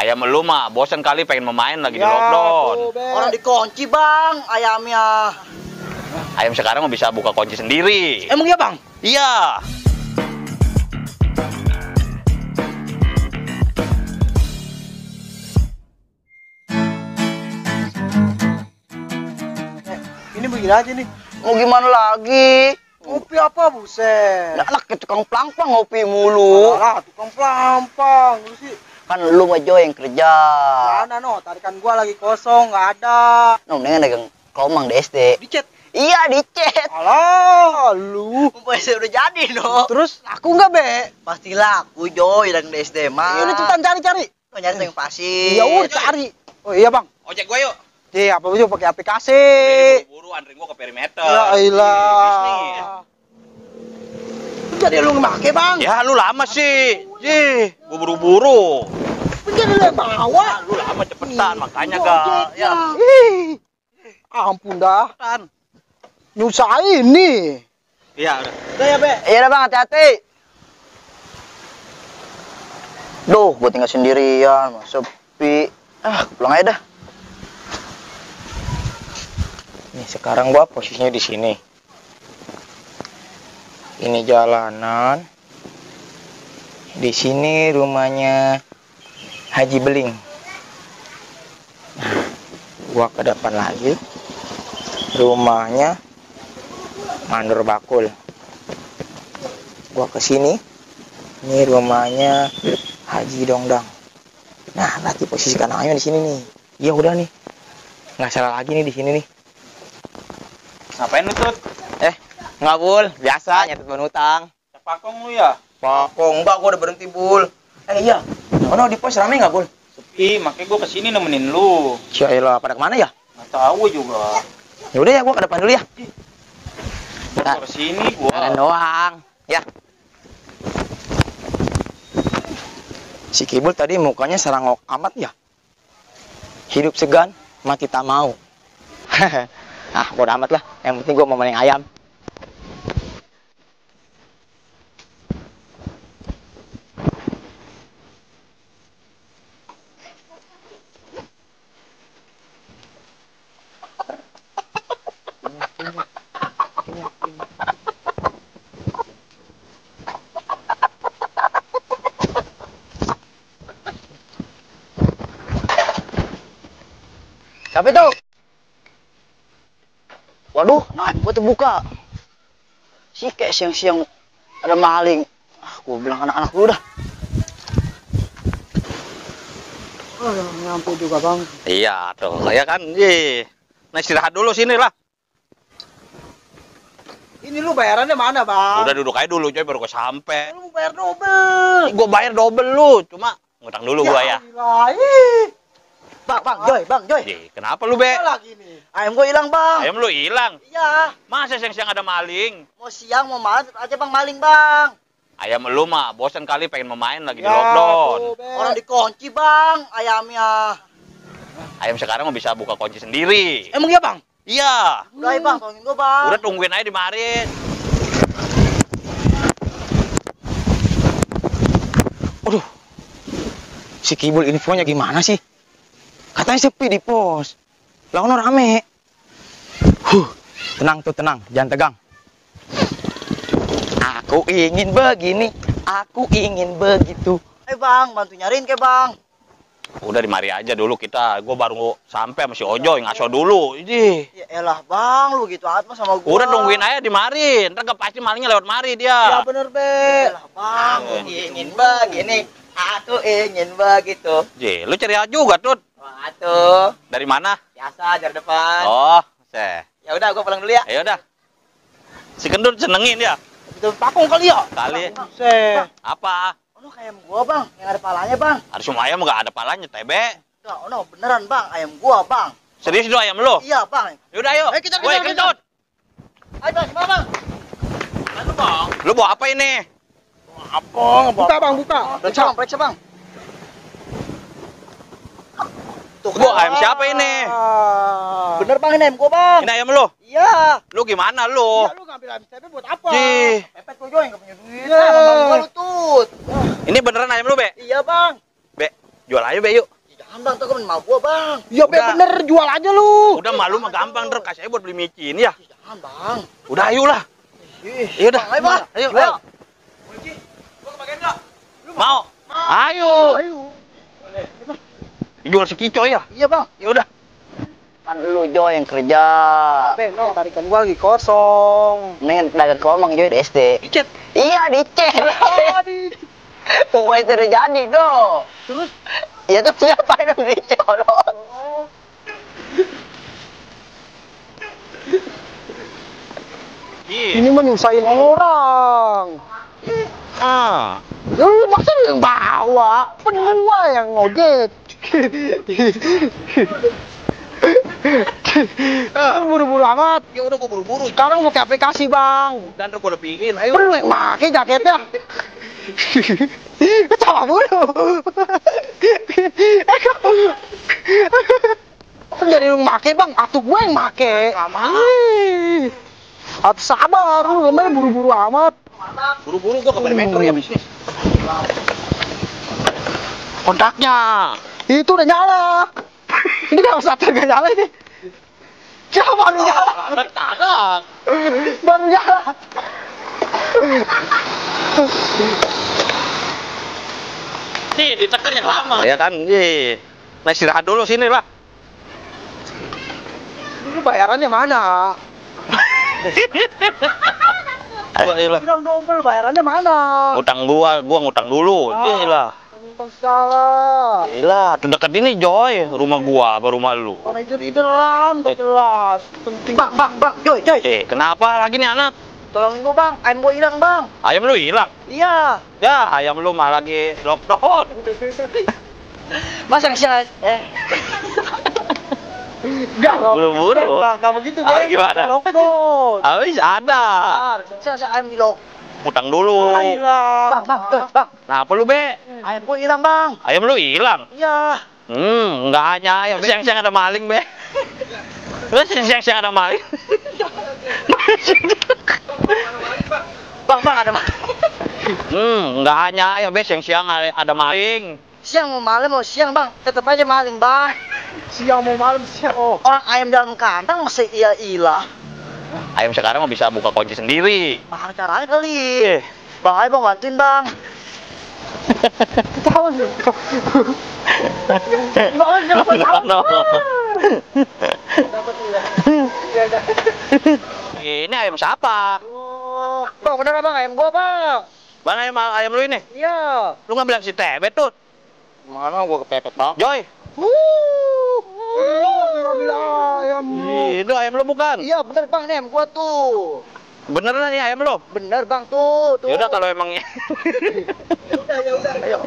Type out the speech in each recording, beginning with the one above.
Ayam lu mah bosan kali pengen memain lagi di lockdown. Orang dikunci bang ayamnya. Ayam sekarang mah bisa buka kunci sendiri. Emang iya bang? Iya. Ini begini aja nih. Mau gimana lagi? Ngopi apa buset? Anak ke tukang pelampang ngopi mulu. Alah, tukang pelampang lu sih. Kan lu mah Jo yang kerja. Mana no, tarikan gua lagi kosong, nggak ada. No, mendingan dagang komang di SD. Dicet? Iya, dicet. Alah, lu. Umpamanya udah jadi no. Terus aku nggak be? Pasti laku Jo, dagang di SD mah. Ya udah cepetan cari-cari. Mau nyari yang pasti. Ya udah cari. Oh iya bang. Ojek gua yuk. Apa juga pakai aplikasi. Buru-buru anterin gua ke perimeter. Ya ilah. Jadi lu nge-pake bang? Ya lu lama sih. Jih, gua buru-buru. Jadi lu bawa. Lu lama cepetan, makanya gak. Ya. Ih, ampun dah. Nyusahin nih. Iya udah. Udah ya be. Iya dah bang, hati-hati. Duh, gua tinggal sendirian, sepi. Pulang aja dah. Nih sekarang gua posisinya di sini. Ini jalanan. Di sini rumahnya Haji Beling. Nah, gua ke depan lagi. Rumahnya Mandor Bakul. Gua ke sini. Ini rumahnya Haji Dongdang. Nah, berarti posisi kanannya di sini nih. Ya udah nih. Nggak salah lagi nih di sini nih. Ngapain lu Tut? Nggak Bul, biasa nyatet ban utang. Pakong lu ya? Pakong, enggak, gua udah berhenti Bul. Iya, oh di pos rame nggak Bul? Sepi, makanya gua kesini nemenin lu. Cyaelah, pada kemana ya? Nggak tahu juga. Ya udah ya, gua ke depan dulu ya. Gua kesini gua. Jalan doang, ya. Si Kibul tadi mukanya serangok amat ya. Hidup segan, mati tak mau. Bodo amat lah. Yang penting gua mau maling ayam. Siapa itu? Waduh, nah gua terbuka. Si kayak siang-siang ada maling. Gua bilang anak-anak dulu dah. Nyampe juga bang. Iya tuh, kayak kan. Nah istirahat dulu sini lah. Ini lu bayarannya mana bang? Udah duduk aja dulu coy, baru gua sampai. Lu bayar double. Gua bayar double lu, cuma ngutang dulu gua ya. Bang Joy. Kenapa lu be? Lagi nih. Ayam gua hilang bang. Ayam lu hilang. Iya. Masa siang-siang ada maling? Mau siang mau malam aja bang maling bang. Ayam lu mah bosan kali pengen memain lagi di lockdown. Orang dikunci bang ayamnya. Ayam sekarang mah bisa buka kunci sendiri. Emang iya bang? Iya. Udah bang, tolongin gua bang. Udah tungguin aja di mari. Aduh, si Kibul infonya gimana sih? Katanya sepi di pos. Lawan rame. Tenang tuh, tenang. Jangan tegang. Aku ingin begini. Aku ingin begitu. Bang, bantu nyariin ke bang. Udah di mari aja dulu kita. Gua baru sampai sama si Ojo yang ngaso dulu. Ini. Ya elah bang, lu gitu amat sama gua. Udah tungguin aja di mari. Ntar pasti malingnya lewat mari dia. Ya bener be. Elah bang, aku ingin begini. Aku ingin begitu. Lu ceria juga Tut. Wah tuh. Dari mana? Biasa jar depan. Oh, seh. Ya udah, gua pulang dulu ya. Ya udah. Si Kendut senengin dia. Itu pakung kali ya? Kali. Apa? Oh, ayam gua bang, yang ada palanya bang. Ada semua ayam nggak ada palanya, tebe. No, beneran bang, ayam gua bang. Serius itu ayam lu? Iya bang. Yaudah ayo. Ayo kita. Woi Kendut. Ayo bang, gimana bang? Lalu bang. Lu bawa apa ini? Apa? Buka bang, buka. Periksa bang. Tuh, Gua ayam siapa ini? Bener bang, ini ayam gua bang. Ini ayam lu? Iya. Lu gimana lu? Iya, lu ngambil ayam saya buat apa? Jih. Pepet gua yang gak punya duit. Nah, bang gua lu tut. Ini beneran ayam lu, Be? Iya bang. Be, Jual aja be yuk. Jangan bang, tuh kan mau gua bang. Ya be Udah. bener, jual aja lu. Udah malu mah gampang, Dr. Kasih aja buat beli micin ya. Jangan bang. Udah ayo lah. Iya udah. Ayo bang. Ayo. Jual. Mau? Ayo. Jual si Kico ya? Iya bang. Ya udah. Kan lu Joy yang kerja. Be, no, tarikan gua lagi kosong. Mendingan dagang komang Joy di SD. Dicet. Iya dicet. Pokoknya terjadi tuh. Terus? Ya tuh siapa yang dicolot? Ini mah nyusahin orang. Ah. Lu masa yang bawa? Kan gua yang ngojek. Buru-buru amat. Ya udah gua buru-buru. Sekarang mau ke aplikasi, Bang. Dan gua udah bikin. Ayo. Perlu yang make jaketnya. Ketawa mulu. Jadi lu make, Bang. Atuh gue yang make. Atuh sabar, lu namanya buru-buru amat. Buru-buru gua ke perimeter ya bisnis. Kontaknya itu udah nyala. Ini kalau starter gak nyala ini. Coba baru nyala. Takak. Baru nyala. Nih, ditekan yang lama. Ya kan, iya. Nah, istirahat dulu sini lah. Ini bayarannya mana? Iyalah. Bilang double bayarannya mana? Utang gua ngutang dulu. Iyalah. Bukan salah. Iyalah, tuh dekat ini Joy, rumah gua apa rumah lu? Orang itu ideran, tak jelas. Penting. Bang, Joy. Kenapa lagi nih anak? Tolongin gua, Bang. Ayam gua hilang, Bang. Ayam lu hilang? Iya. Ya, ayam lu mah lagi lockdown. Mas yang siang. Enggak, Buru-buru. Enggak begitu, Ah, Bang. gimana? Loket, Bos. Habis ada. Saya ayam di lok. Utang dulu. Hilang. Bang. Kenapa lu, Be? Ayam gua hilang, Bang. Ayam lu hilang? Iya. Enggak hanya ayam. Siang-siang ada maling, Be. Terus siang-siang ada maling. Bang, ada maling. Enggak hanya ayam, Be. Siang-siang ada maling. Siang mau malam mau siang, Bang. Tetap aja maling, Bang. Siang mau malam siang. Oh. Orang ayam dalam kandang masih iya. Ayam sekarang mah bisa buka kunci sendiri. Mahal caranya kali. Bang, ayo Bang bantuin, Bang. Ketahuan lu. No. Ini ayam siapa? Oh, Bang, bener Bang, ayam gua, Bang. Mana ayam lu ini? Iya. Lu nggak bilang si Tebet tuh? Mana gua kepepet, Bang? Joy. Ayam. Itu ayam lu bukan? Iya, bener Bang, ini ayam gua tuh. Beneran nih ayam lu? Bener Bang tuh. Ya udah kalau emangnya. Ya udah, ayo.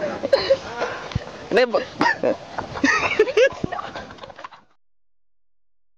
Ini